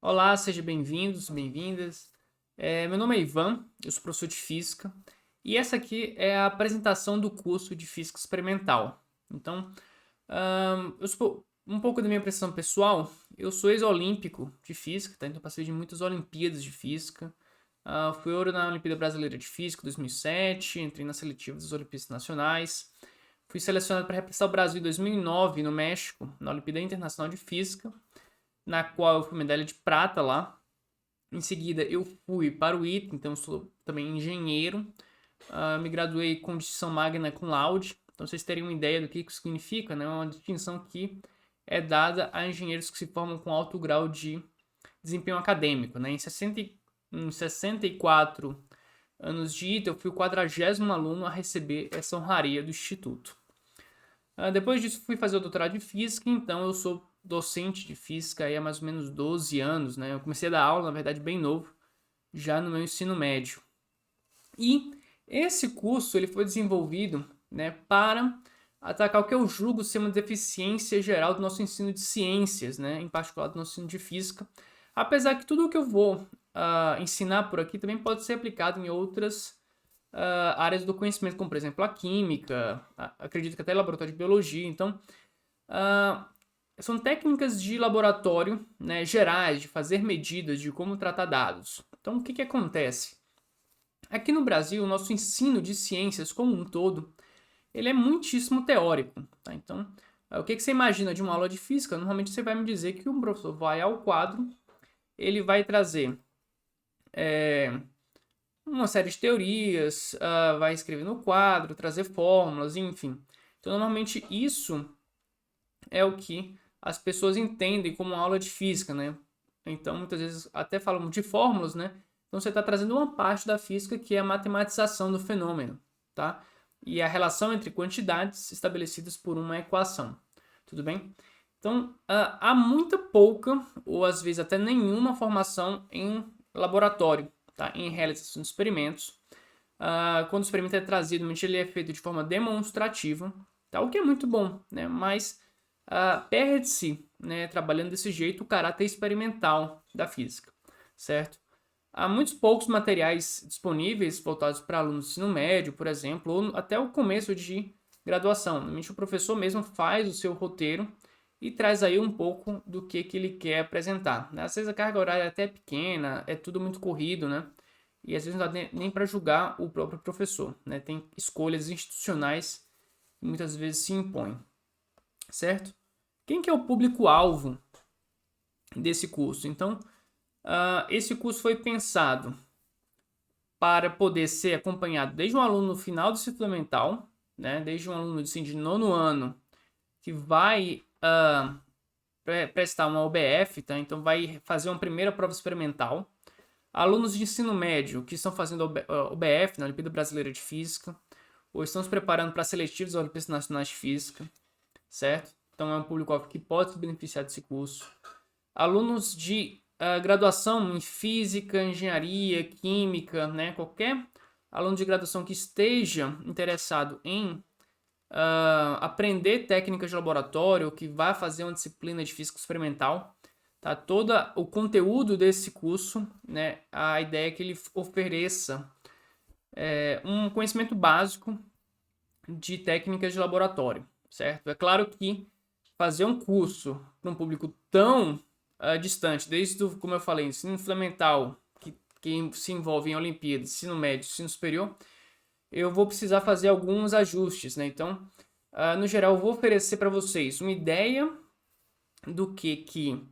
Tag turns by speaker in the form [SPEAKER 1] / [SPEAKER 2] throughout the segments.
[SPEAKER 1] Olá, sejam bem-vindos, bem-vindas. Meu nome é Ivan, eu sou professor de Física e essa aqui é a apresentação do curso de Física Experimental. Então, um pouco da minha impressão pessoal, eu sou ex-olímpico de Física, tá? Então participei de muitas Olimpíadas de Física. Fui ouro na Olimpíada Brasileira de Física 2007, entrei na seletiva das Olimpíadas Nacionais. Fui selecionado para representar o Brasil em 2009 no México, na Olimpíada Internacional de Física, na qual eu fui medalha de prata lá. Em seguida, eu fui para o ITA, então eu sou também engenheiro. Me graduei com distinção magna cum laude. Então vocês teriam uma ideia do que isso significa, né? É uma distinção que é dada a engenheiros que se formam com alto grau de desempenho acadêmico, né? Em 64 anos de ITA, eu fui o 40º aluno a receber essa honraria do Instituto. Depois disso, fui fazer o doutorado de Física, então eu sou docente de Física aí há mais ou menos 12 anos, né? Eu comecei a dar aula, na verdade, bem novo, já no meu ensino médio. E esse curso ele foi desenvolvido, né, para atacar o que eu julgo ser uma deficiência geral do nosso ensino de ciências, né, em particular do nosso ensino de física. Apesar que tudo o que eu vou ensinar por aqui também pode ser aplicado em outras áreas do conhecimento, como por exemplo a química, acredito que até laboratório de biologia. Então, uh, são técnicas de laboratório, né, gerais, de fazer medidas, de como tratar dados. Então, o que acontece? Aqui no Brasil, o nosso ensino de ciências como um todo, ele é muitíssimo teórico. Tá? Então, o que você imagina de uma aula de física? Normalmente você vai me dizer que um professor vai ao quadro, ele vai trazer uma série de teorias, vai escrever no quadro, trazer fórmulas, enfim. Então, normalmente isso é o que as pessoas entendem como aula de física, né? Então, muitas vezes até falamos de fórmulas, né? Então, você está trazendo uma parte da física que é a matematização do fenômeno, tá? E a relação entre quantidades estabelecidas por uma equação, tudo bem? Então, há muita pouca, ou às vezes até nenhuma formação em laboratório, tá? Em realização de experimentos. Quando o experimento é trazido, ele é feito de forma demonstrativa, tá? O que é muito bom, né? Mas perde-se, né, trabalhando desse jeito, o caráter experimental da física, certo? Há muitos poucos materiais disponíveis voltados para alunos do ensino médio, por exemplo, ou até o começo de graduação. Normalmente o professor mesmo faz o seu roteiro e traz aí um pouco do que ele quer apresentar. Às vezes a carga horária é até pequena, é tudo muito corrido, né? E às vezes não dá nem para julgar o próprio professor, né? Tem escolhas institucionais que muitas vezes se impõem, certo? Quem que é o público-alvo desse curso? Então, esse curso foi pensado para poder ser acompanhado desde um aluno no final do ensino fundamental, né, desde um aluno assim, de nono ano, que vai prestar uma OBF, tá? Então vai fazer uma primeira prova experimental. Alunos de ensino médio que estão fazendo OBF na Olimpíada Brasileira de Física, ou estão se preparando para seletivos das Olimpíadas Nacionais de Física, certo? Então é um público que pode se beneficiar desse curso. Alunos de graduação em física, engenharia, química, né? Qualquer aluno de graduação que esteja interessado em aprender técnicas de laboratório, que vai fazer uma disciplina de física experimental, tá? Todo o conteúdo desse curso, né? A ideia é que ele ofereça um conhecimento básico de técnicas de laboratório, certo? É claro que fazer um curso para um público tão distante, desde, como eu falei, ensino fundamental, que se envolve em Olimpíadas, ensino médio, ensino superior, eu vou precisar fazer alguns ajustes, né? Então, no geral, eu vou oferecer para vocês uma ideia do que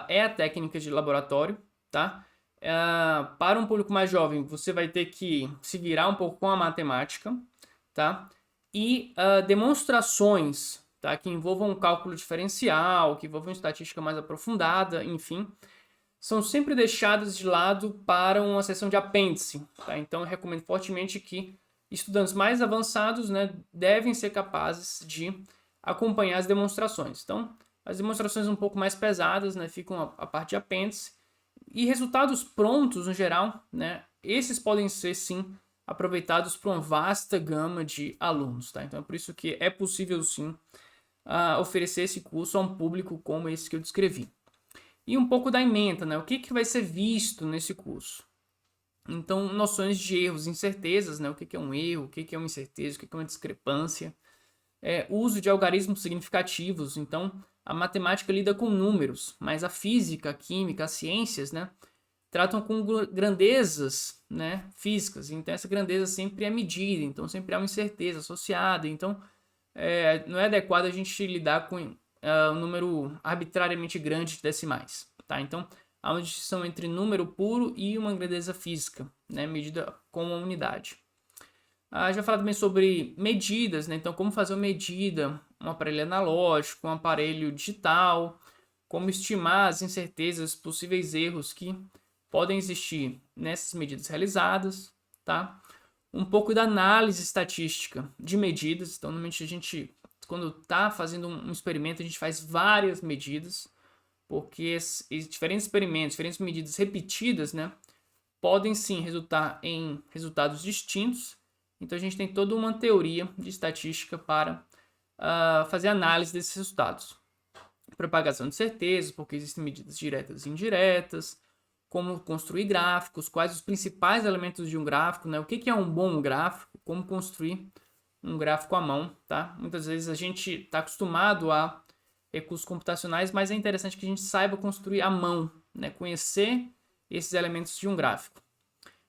[SPEAKER 1] é a técnica de laboratório, tá? Para um público mais jovem, você vai ter que se virar um pouco com a matemática, tá? E demonstrações, tá? Que envolvam um cálculo diferencial, que envolvam estatística mais aprofundada, enfim, são sempre deixadas de lado para uma sessão de apêndice, tá? Então eu recomendo fortemente que estudantes mais avançados, né, devem ser capazes de acompanhar as demonstrações. Então, as demonstrações um pouco mais pesadas, né, ficam a parte de apêndice, e resultados prontos no geral, né, esses podem ser sim aproveitados por uma vasta gama de alunos, tá? Então é por isso que é possível sim oferecer esse curso a um público como esse que eu descrevi. e um pouco da ementa, né? O que vai ser visto nesse curso. Então, noções de erros e incertezas, né? O que é um erro, o que é uma incerteza, o que é uma discrepância. Uso de algarismos significativos. Então, a matemática lida com números, mas a física, a química, as ciências, né? Tratam com grandezas, né, físicas. Então, essa grandeza sempre é medida, então sempre há uma incerteza associada. Então, não é adequado a gente lidar com um número arbitrariamente grande de decimais. Tá? Então, há uma distinção entre número puro e uma grandeza física, né, medida com uma unidade. Já falado também sobre medidas, né? Então, como fazer uma medida, um aparelho analógico, um aparelho digital, como estimar as incertezas, possíveis erros que podem existir nessas medidas realizadas, tá? Um pouco da análise estatística de medidas. Então, normalmente a gente, quando está fazendo um experimento, a gente faz várias medidas, porque diferentes experimentos, diferentes medidas repetidas, né, podem sim resultar em resultados distintos. Então, a gente tem toda uma teoria de estatística para fazer análise desses resultados. Propagação de certezas, porque existem medidas diretas e indiretas, como construir gráficos, quais os principais elementos de um gráfico, né? O que é um bom gráfico, como construir um gráfico à mão, tá? Muitas vezes a gente está acostumado a recursos computacionais, mas é interessante que a gente saiba construir à mão, né? Conhecer esses elementos de um gráfico.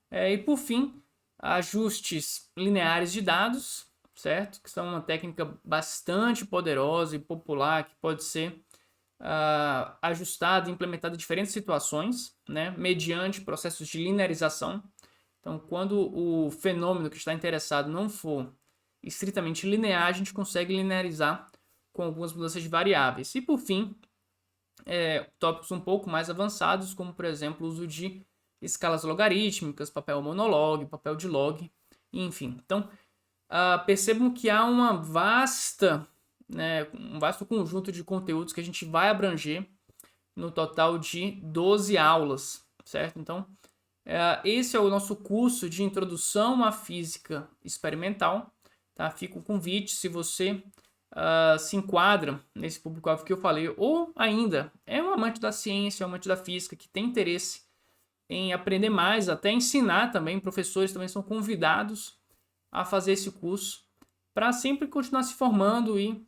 [SPEAKER 1] E por fim, ajustes lineares de dados, certo? Que são uma técnica bastante poderosa e popular que pode ser ajustada e implementada em diferentes situações, né, mediante processos de linearização. Então, quando o fenômeno que está interessado não for estritamente linear, a gente consegue linearizar com algumas mudanças de variáveis. E, por fim, tópicos um pouco mais avançados, como, por exemplo, o uso de escalas logarítmicas, papel monolog, papel de log, enfim. Então, percebam que há uma um vasto conjunto de conteúdos que a gente vai abranger no total de 12 aulas, certo? Então, esse é o nosso curso de Introdução à Física Experimental, tá? Fica o convite, se você se enquadra nesse público-alvo que eu falei, ou ainda é um amante da ciência, um amante da física, que tem interesse em aprender mais, até ensinar também, professores também são convidados a fazer esse curso, para sempre continuar se formando e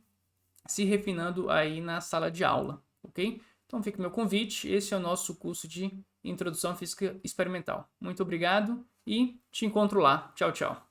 [SPEAKER 1] se refinando aí na sala de aula, ok? Então fica o meu convite, esse é o nosso curso de Introdução à Física Experimental. Muito obrigado e te encontro lá. Tchau, tchau.